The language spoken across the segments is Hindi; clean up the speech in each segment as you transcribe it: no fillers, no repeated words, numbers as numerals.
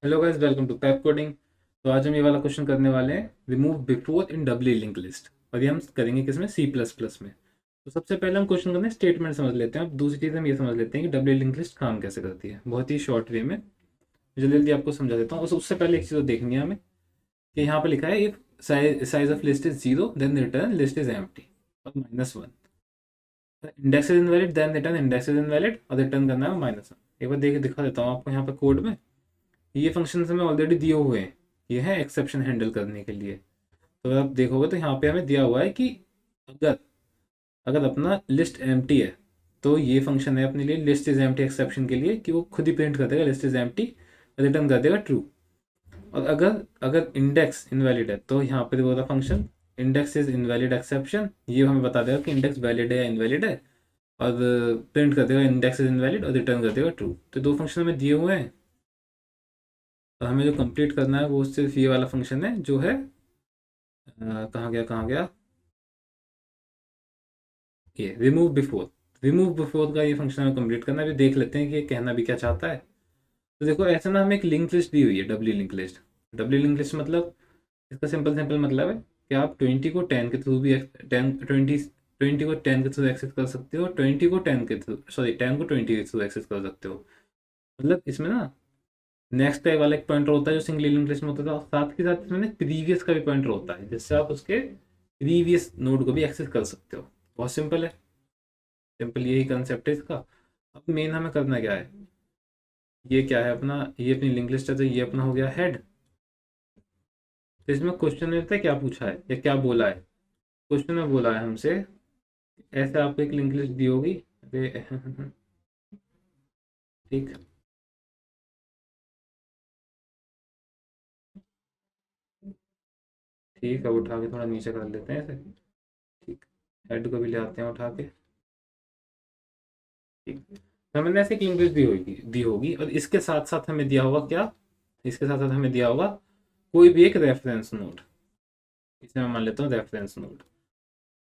Hello guys, welcome to Pepcoding. तो आज हम ये वाला क्वेश्चन करने वाले हैं, remove before in doubly link list. और ये हम करेंगे किसमें, सी प्लस प्लस में। तो सबसे पहले हम क्वेश्चन करने स्टेटमेंट समझ लेते हैं। अब दूसरी चीज़ हम ये समझ लेते हैं कि डब्ल्यू लिंक लिस्ट काम कैसे करती है, बहुत ही शॉर्ट वे में जल्दी जल्दी आपको समझा देता हूँ। उससे पहले एक चीज़ देखनी है हमें कि यहाँ पर लिखा है if size of list is zero then return list is empty और -1। Index is invalid then return index is invalid और रिटर्न करना है -1। एक बार देख दिखा देता हूँ आपको यहाँ पर कोड में। ये फंक्शन हमें ऑलरेडी दिए हुए हैं, ये है एक्सेप्शन हैंडल करने के लिए। तो अगर आप देखोगे तो यहाँ पे हमें दिया हुआ है कि अगर अगर अपना लिस्ट एम्प्टी है तो ये फंक्शन है अपने लिए लिस्ट इज एम्प्टी एक्सेप्शन के लिए कि वो खुद ही प्रिंट कर देगा लिस्ट इज एम्प्टी, रिटर्न कर देगा ट्रू। और अगर अगर इंडेक्स इनवैलिड है तो यहाँ पे होगा function index is invalid exception, ये हमें बता देगा कि इंडेक्स वैलिड है या इनवैलिड है, और प्रिंट कर देगा इंडेक्स इज इनवैलिड और रिटर्न कर देगा ट्रू। तो दो फंक्शन हमें दिए हुए हैं और हमें जो कंप्लीट करना है वो सिर्फ ये वाला फंक्शन है जो है कहाँ गया ये रिमूव बिफोर का ये फंक्शन हमें कंप्लीट करना है। अभी देख लेते हैं कि ये कहना भी क्या चाहता है। तो देखो ऐसे ना हमें एक लिंक लिस्ट दी हुई है, W link list. W link list मतलब इसका सिंपल सिंपल मतलब है कि आप 20 को 10 के थ्रू भी 10 20 को 10 के थ्रू एक्सेस कर सकते हो, 20 को 10 के थ्रू, सॉरी 10 को 20 के थ्रू एक्सेस कर सकते हो। मतलब इसमें ना नेक्स्ट टाइप वाला एक पॉइंटर होता है जो सिंगल लिंक लिस्ट में होता था, और साथ के साथ इसमें प्रीवियस का भी पॉइंटर होता है जिससे आप उसके प्रीवियस नोड को भी एक्सेस कर सकते हो। बहुत सिंपल है, सिंपल यही कंसेप्ट है इसका। अब मेन हमें करना क्या है, ये क्या है अपना, ये अपनी लिंक लिस्ट है तो ये अपना हो गया हेड। तो इसमें क्वेश्चन में पता है क्या पूछा है या क्या बोला है। क्वेश्चन में बोला है हमसे ऐसे आपको एक लिंक लिस्ट दी होगी। अरे ठीक, ठीक है उठा के थोड़ा नीचे कर लेते हैं ऐसे। ठीक, हेड को भी ले आते हैं उठा के। ठीक, तो मैंने ऐसे एक लिंक लिस्ट दी होगी और इसके साथ साथ हमें दिया होगा क्या, इसके साथ साथ हमें दिया होगा कोई भी एक रेफरेंस नोड। इसे मैं मान लेता हूँ रेफरेंस नोड।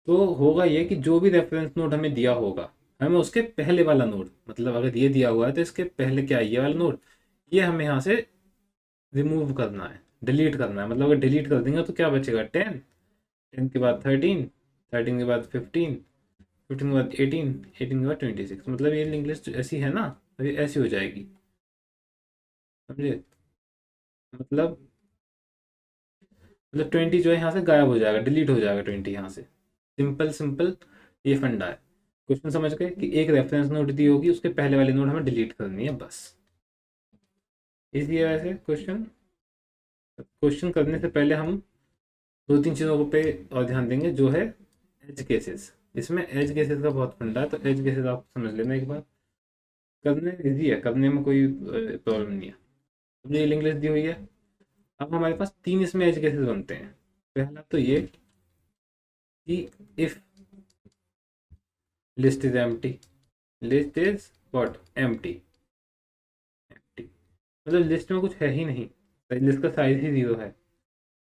तो होगा ये कि जो भी रेफरेंस नोड हमें दिया होगा हमें उसके पहले वाला नोड, मतलब अगर ये दिया हुआ है तो इसके पहले क्या है ये वाला नोड, ये हमें यहाँ से रिमूव करना है, डिलीट करना है। मतलब अगर डिलीट कर देंगे तो क्या बचेगा, 10, 10 के बाद 13, 13 के बाद 15, 15 के बाद 18, 18 के बाद 26। मतलब ये लिंक लिस्ट ऐसी है ना, तो ये ऐसी हो जाएगी, समझे। मतलब 20 जो है यहाँ से गायब हो जाएगा, डिलीट हो जाएगा 20 यहाँ से। सिंपल सिंपल ये फंडा है। क्वेश्चन समझ गए कि एक रेफरेंस नोड दी होगी उसके पहले वाली नोड हमें डिलीट करनी है बस। इजी है वैसे क्वेश्चन। क्वेश्चन करने से पहले हम दो तीन चीज़ों पे और ध्यान देंगे जो है एज केसेस। इसमें एज केसेस का बहुत फंडा है, तो एज केसेस आप समझ लेना एक बार। करने इजी है, करने में कोई प्रॉब्लम नहीं है। अब ये लिंक लिस्ट दी हुई है, अब हमारे पास तीन इसमें एज केसेस बनते हैं। पहला तो ये कि if list is empty, list is what, empty. Empty मतलब लिस्ट में कुछ है ही नहीं, लिस्ट का साइज ही जीरो है।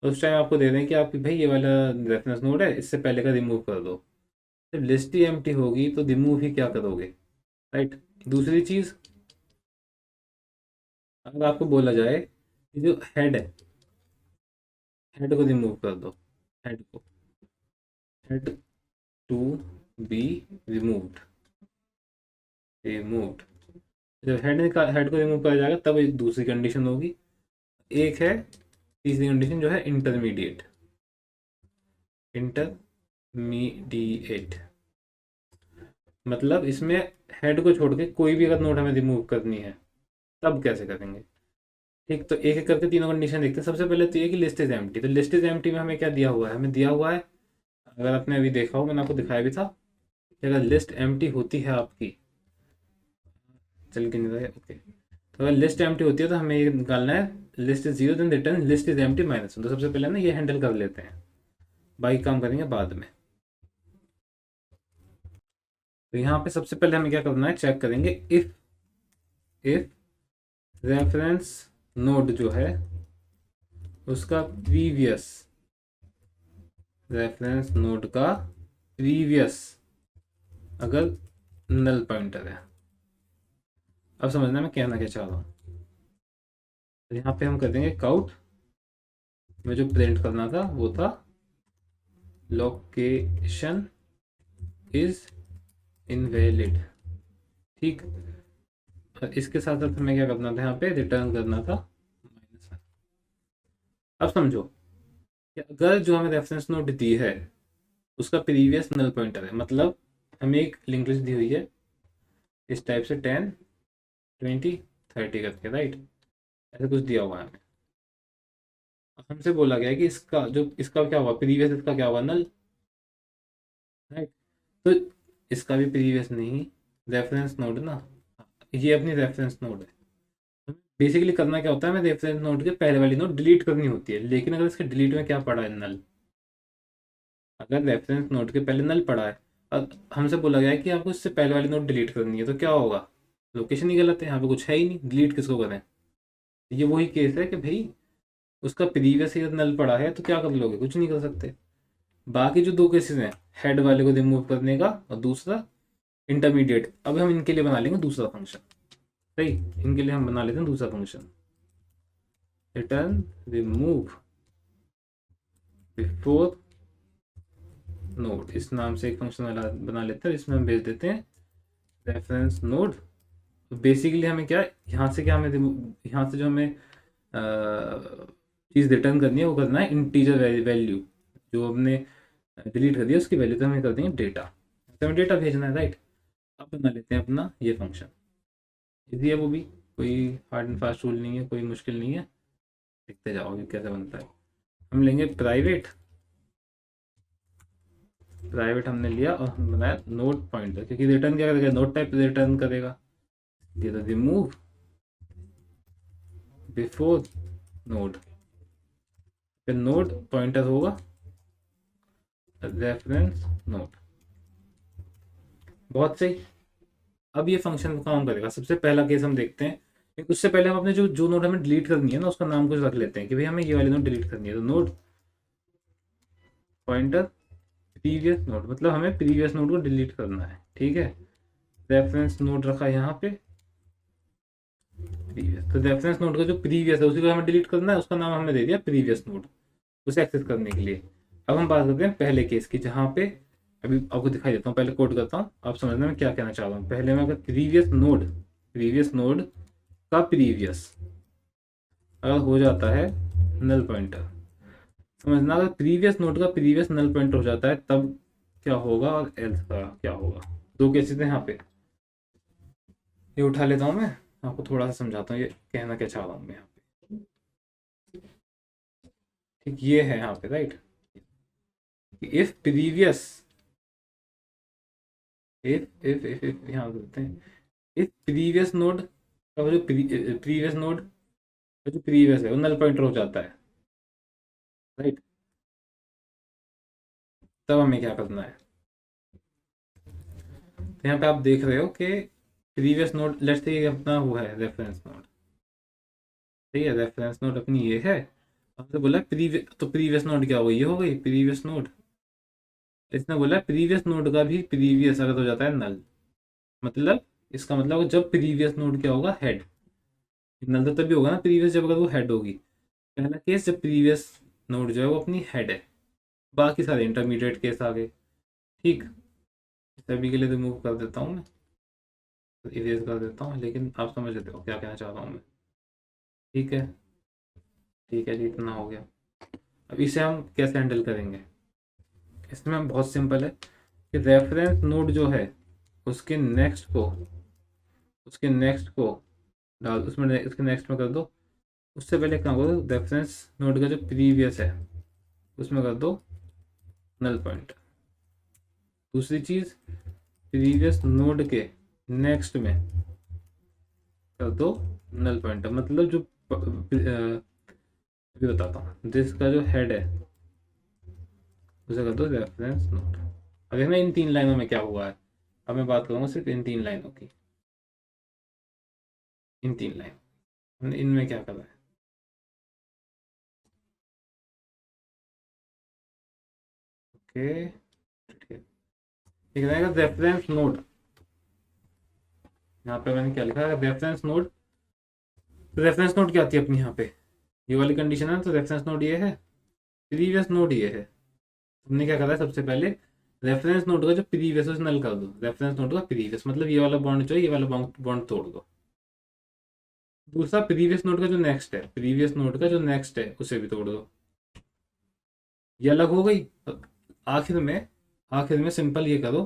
तो उस टाइम आपको दे दें कि आप भाई ये वाला रेफरेंस नोड है इससे पहले का रिमूव कर दो। जब लिस्ट ही एम्प्टी होगी तो रिमूव ही क्या करोगे, राइट। दूसरी चीज, अगर आपको बोला जाए कि जो हेड है, हेड को रिमूव कर दो, हेड को, head to be removed, removed. जब हेड को रिमूव करा जाएगा तब एक दूसरी कंडीशन होगी। एक है तीसरी कंडीशन जो है इंटरमीडिएट, इंटरमीडिएट। मतलब इसमें हेड को छोड़ के कोई भी अगर नोड हमें रिमूव करनी है तब कैसे करेंगे। ठीक, तो एक एक करके तीनों कंडीशन देखते हैं। सबसे पहले तो ये कि लिस्ट इज एम्प्टी। तो लिस्ट इज एम्प्टी में हमें क्या दिया हुआ है, हमें दिया हुआ है, अगर आपने अभी देखा हो मैंने आपको दिखाया भी था कि अगर लिस्ट एम्प्टी होती है आपकी, चल के नहीं रहा है ओके, तो अगर लिस्ट एम्प्टी होती है तो हमें ये निकालना है list is zero then return list is empty -1। तो सबसे पहले ना ये हैंडल कर लेते हैं, बाकी काम करेंगे बाद में। तो यहाँ पे सबसे पहले हमें क्या करना है, चेक करेंगे इफ रेफरेंस नोड जो है उसका प्रीवियस, रेफरेंस नोड का प्रीवियस अगर नल पॉइंटर है। अब समझना मैं कहना क्या चाह रहा हूँ। तो यहाँ पे हम कर देंगे काउट में जो प्रिंट करना था वो था लोकेशन इज इनवैलिड। ठीक, और इसके साथ साथ हमें क्या करना था, यहाँ पे रिटर्न करना था -1। अब समझो कि अगर जो हमें रेफरेंस नोट दी है उसका प्रीवियस नल पॉइंटर है, मतलब हमें एक लिंक लिस्ट दी हुई है इस टाइप से 10 20 30 करके, राइट, ऐसा कुछ दिया हुआ है हमें। अब हमसे बोला गया है कि इसका क्या हुआ प्रीवियस, इसका क्या हुआ नल, राइट। तो इसका भी प्रीवियस नहीं, रेफरेंस नोड ना, ये अपनी रेफरेंस नोड है। बेसिकली करना क्या होता है, हमें रेफरेंस नोड के पहले वाली नोड डिलीट करनी होती है, लेकिन अगर इसके डिलीट में क्या पड़ा है नल, अगर रेफरेंस नोड के पहले नल पड़ा है, अब हमसे बोला गया है कि आपको इससे पहले वाली नोड डिलीट करनी है, तो क्या होगा, लोकेशन ही गलत है, यहाँ पे कुछ है ही नहीं, डिलीट किसको करें। ये वही केस है कि भाई उसका प्रीवियस ईयर नल पड़ा है तो क्या कर लोगे, कुछ नहीं कर सकते। बाकी जो दो केसेस हैं, हेड वाले को रिमूव करने का और दूसरा इंटरमीडिएट, अब हम इनके लिए बना लेंगे दूसरा फंक्शन। सही, इनके लिए हम बना लेते हैं दूसरा function, return remove before node, इस नाम से एक फंक्शन बना लेते हैं जिसमें हम भेज देते हैं रेफरेंस नोड। तो बेसिकली हमें क्या, यहाँ से क्या हमें यहाँ से जो हमें चीज़ रिटर्न करनी है वो करना है इंटीजर वैल्यू, जो हमने डिलीट कर दिया उसकी वैल्यू तो हमें कर देंगे डेटा, तो हमें डेटा भेजना है, राइट। अब बना लेते हैं अपना ये फंक्शन, इजी है वो भी, कोई हार्ड एंड फास्ट रूल नहीं है, कोई मुश्किल नहीं है, देखते जाओगे कैसे बनता है। हम लेंगे प्राइवेट, प्राइवेट हमने लिया और हम बनाया नोड पॉइंटर, क्योंकि रिटर्न क्या करेगा, नोड टाइप रिटर्न करेगा, ये तो रिमूव बिफोर नोड, फिर नोड पॉइंटर होगा रेफरेंस नोड। बहुत सही। अब ये फंक्शन काम करेगा, सबसे पहला केस हम देखते हैं, लेकिन उससे पहले हम अपने जो जो नोड हमें डिलीट करनी है ना उसका नाम कुछ रख लेते हैं कि भाई हमें ये वाली नोड डिलीट करनी है, तो नोड पॉइंटर प्रीवियस नोड, मतलब हमें प्रीवियस नोड को डिलीट करना है, ठीक है। रेफरेंस नोड रखा यहाँ पे प्रीवियस, तो रेफरेंस नोड का जो प्रीवियस है उसी को हमें डिलीट करना है, उसका नाम हमने दे दिया प्रीवियस नोड, उसे एक्सेस करने के लिए। अब हम बात करते हैं पहले केस की, जहाँ पे अभी आपको दिखाई देता हूँ, पहले कोड करता हूँ, आप समझना मैं क्या कहना चाह रहा हूँ। पहले मैं अगर प्रीवियस नोड का प्रीवियस अगर हो जाता है नल पॉइंटर, समझना, अगर प्रीवियस नोड का प्रीवियस नल पॉइंटर हो जाता है तब क्या होगा और एल्स का क्या होगा। दो केसेस हैं यहाँ पे, ये उठा लेता हूँ मैं, आपको थोड़ा सा समझाता हूँ ये कहना क्या चाह रहा हूँ मैं यहाँ पे। ठीक, ये है यहाँ पे, राइट, इफ प्रीवियस, इफ यहाँ करते हैं, इफ प्रीवियस नोड का जो प्रीवियस नोड का जो प्रीवियस है वो नल पॉइंटर हो जाता है, राइट, तब हमें क्या करना है। तो यहाँ पे आप देख रहे हो कि प्रीवियस नोड, लेट्स से ये अपना हुआ है रेफरेंस नोड, ठीक है, रेफरेंस नोड अपनी ये है, हमसे बोला प्रीवियस, तो प्रीवियस नोड क्या हो गई, ये हो गई प्रीवियस नोड। इसने बोला प्रीवियस नोड का भी प्रीवियस अगर हो जाता है नल, मतलब इसका मतलब जब प्रीवियस नोड क्या होगा, हेड, नल तो तभी होगा ना प्रीवियस जब अगर वो हेड होगी। पहला केस जब प्रीवियस नोड जो है वो अपनी हेड है, बाकी सारे इंटरमीडिएट केस आ गए, ठीक। सभी के लिए रिमूव कर देता हूँ मैं, इरेज कर देता हूँ, लेकिन आप समझ लेते हो क्या कहना चाह रहा हूँ मैं, ठीक है। ठीक है जी, इतना हो गया। अब इसे हम कैसे हैंडल करेंगे, इसमें हम बहुत सिंपल है कि रेफरेंस नोड जो है उसके नेक्स्ट को, उसके नेक्स्ट को डाल, उसमें उसके नेक्स्ट में कर दो, उससे पहले क्या करो, रेफरेंस नोड का जो प्रीवियस है उसमें कर दो नल पॉइंट। दूसरी चीज, प्रीवियस नोड के नेक्स्ट में कर दो नल पॉइंट, मतलब जो अभी बताता हूँ, दिस का जो हेड है उसे कर दो रेफरेंस नोड। अब देखना इन तीन लाइनों में क्या हुआ है, अब मैं बात करूँगा सिर्फ इन तीन लाइनों की, इन तीन लाइन हमने इनमें क्या करा है, ओके, ठीक है। ठीक रहेगा रेफरेंस नोड, यहाँ पे मैंने क्या लिखा है, रेफरेंस नोड तो रेफरेंस नोड क्या आती है अपनी यहाँ पे, ये वाली कंडीशन है, तो रेफरेंस नोड ये है, प्रीवियस नोड ये है। तुमने क्या करा है, सबसे पहले रेफरेंस नोड का जो प्रीवियस है उसे नल कर दो। रेफरेंस नोड का प्रीवियस मतलब ये वाला बॉन्ड जो है, ये वाला बॉन्ड तोड़ दो। दूसरा प्रीवियस नोड का जो नेक्स्ट है, प्रीवियस नोड का जो नेक्स्ट है उसे भी तोड़ दो। ये अलग हो गई। आखिर में सिंपल ये करो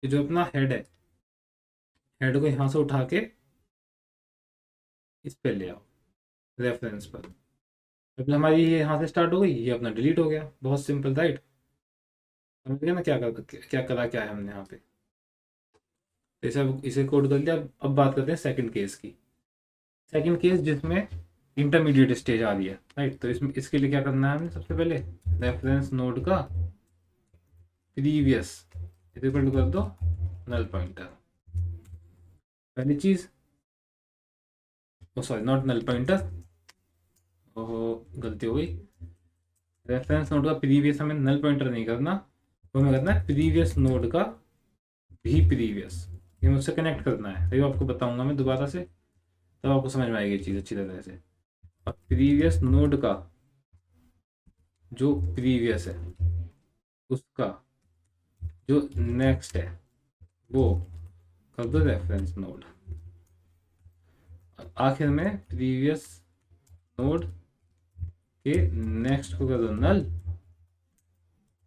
कि जो अपना हेड है, हेड को यहाँ से उठा के इस पे ले आओ रेफरेंस पर। मतलब हमारी ये यहाँ से स्टार्ट हो गई, ये अपना डिलीट हो गया। बहुत सिंपल, राइट। समझ गया ना क्या करा क्या है हमने यहाँ पे। तो इसे कोड कर लिया। अब बात करते हैं सेकंड केस की। सेकंड केस जिसमें इंटरमीडिएट स्टेज आ रही है, राइट। तो इसमें इसके लिए क्या करना है हमने, सबसे पहले रेफरेंस नोड का प्रीवियस इक्वल कर दो नल पॉइंटर। पहली चीज, सॉरी नॉट नल पॉइंटर, ओहो गलती हो गई। रेफरेंस नोड का प्रीवियस हमें नल पॉइंटर नहीं करना, तो हमें करना है प्रीवियस नोड का भी प्रीवियस, ये मुझसे कनेक्ट करना है। तो आपको बताऊंगा मैं दोबारा से, तब आपको समझ में आएगी चीज़ अच्छी तरह से। अब प्रीवियस नोड का जो प्रीवियस है उसका जो नेक्स्ट है वो कर दो रेफरेंस नोड। आखिर में प्रीवियस नोड के नेक्स्ट को कर दो null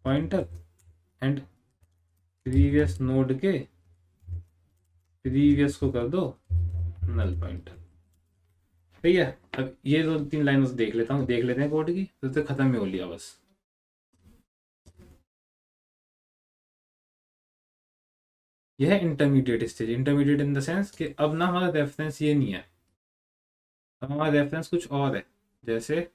pointer and previous node के प्रीवियस को कर दो नल पॉइंटर। ठीक है। अब ये दो तीन लाइन देख लेते हैं कोड की, तो खत्म ही हो लिया बस। यह है intermediate stage. Intermediate in the sense कि अब ना हमारा रेफरेंस ये नहीं है, अब हमारा रेफरेंस कुछ और है। जैसे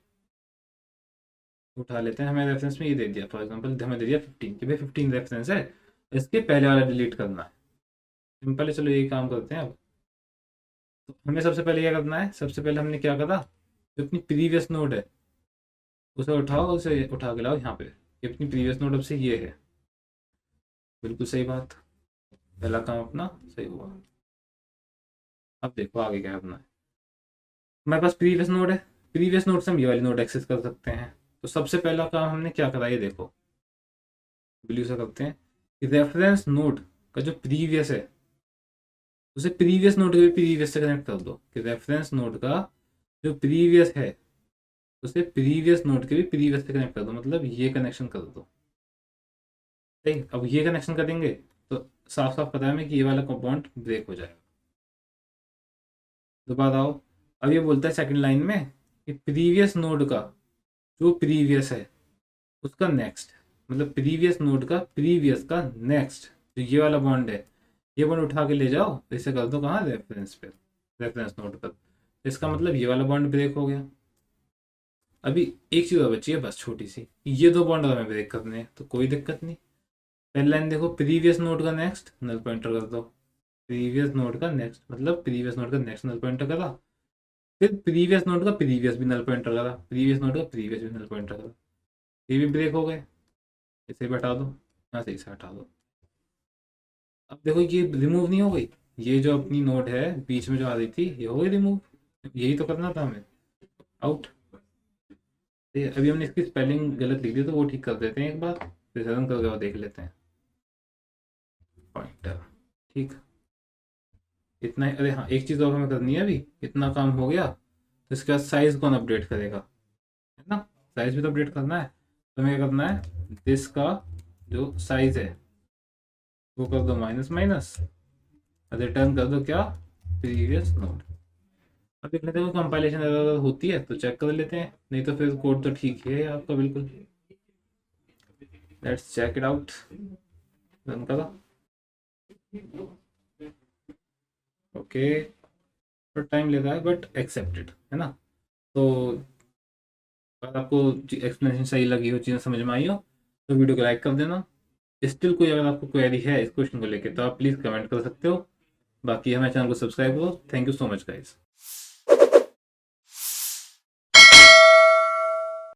उठा लेते हैं, हमें रेफरेंस में ये दे दिया, फॉर एग्जांपल हमें दे दिया 15 कि भाई 15 रेफरेंस है, इसके पहले वाला डिलीट करना है। सिंपल है, चलो यही काम करते हैं। अब तो हमें सबसे पहले क्या करना है, सबसे पहले हमने क्या करा, जो अपनी प्रीवियस नोड है उसे उठाओ, उसे उठा के लाओ यहाँ पे। ये अपनी प्रीवियस नोड अब से ये है, बिल्कुल सही बात। पहला काम अपना सही हुआ। अब देखो आगे क्या करना है। हमारे पास प्रीवियस नोड है, प्रीवियस नोड से हम ये वाली नोड एक्सेस कर सकते हैं। तो सबसे पहला काम हमने क्या करा, ये देखो ब्लू से करते हैं कि रेफरेंस नोड का जो प्रीवियस है उसे प्रीवियस नोड के प्रीवियस से कनेक्ट कर दो। कि रेफरेंस नोड का जो प्रीवियस है उसे प्रीवियस नोड के भी प्रीवियस से कनेक्ट कर दो, मतलब ये कनेक्शन कर दो। ठीक, अब ये कनेक्शन करेंगे तो साफ साफ पता है हमें कि ये वाला कंपाउंड ब्रेक हो जाएगा। दोबारा आओ, अब ये बोलता है सेकंड लाइन में कि प्रीवियस नोड का जो प्रीवियस है उसका नेक्स्ट, मतलब प्रीवियस नोड का प्रीवियस का नेक्स्ट जो ये वाला बॉन्ड है, ये बॉन्ड उठा के ले जाओ, तो इसे कर दो कहाँ, रेफरेंस पे, रेफरेंस नोड पर। इसका मतलब ये वाला बॉन्ड ब्रेक हो गया। अभी एक चीज़ और बची है बस छोटी सी, ये दो बॉन्ड हमें ब्रेक करने हैं, तो कोई दिक्कत नहीं। पहली लाइन देखो, प्रीवियस नोड का नेक्स्ट नल पॉइंटर कर दो। प्रीवियस नोड का नेक्स्ट मतलब प्रीवियस नोड का नेक्स्ट नल पॉइंटर करा, फिर प्रीवियस नोड का प्रीवियस भी नल पॉइंटर करा, प्रीवियस नोड का प्रीवियस भी नल पॉइंटर करा, ये भी ब्रेक हो गए। इसे भी हटा दो, यहाँ से इसे हटा दो। अब देखो ये रिमूव नहीं हो गई, ये जो अपनी नोड है बीच में जो आ रही थी ये हो गई रिमूव। यही तो करना था हमें, आउट। अभी हमने इसकी स्पेलिंग गलत लिख दी, तो वो ठीक कर देते हैं एक बार, फिर रन करके और देख लेते हैं। पॉइंटर, ठीक। इतना ही, अरे हाँ एक चीज़ और हमें करनी है। अभी इतना काम हो गया, तो इसके बाद साइज कौन अपडेट करेगा, है ना। साइज भी तो अपडेट करना है, तो हमें क्या करना है, दिस का जो साइज है वो कर दो माइनस माइनस, रिटर्न कर दो क्या, प्रीवियस नोड। अब देख लेते हैं कंपाइलेशन एरर होती है तो चेक कर लेते हैं, नहीं तो फिर कोड तो ठीक है आपका बिल्कुल। Let's check it out, run करो। ओके, थोड़ा टाइम लेता है बट एक्सेप्टेड, है ना। तो अगर आपको एक्सप्लेनेशन सही लगी हो, चीज़ें समझ में आई हो, तो वीडियो को लाइक कर देना। स्टिल कोई अगर आपको क्वेरी है इस क्वेश्चन को लेकर तो आप प्लीज़ कमेंट कर सकते हो। बाकी हमारे चैनल को सब्सक्राइब करो। Thank you so much guys.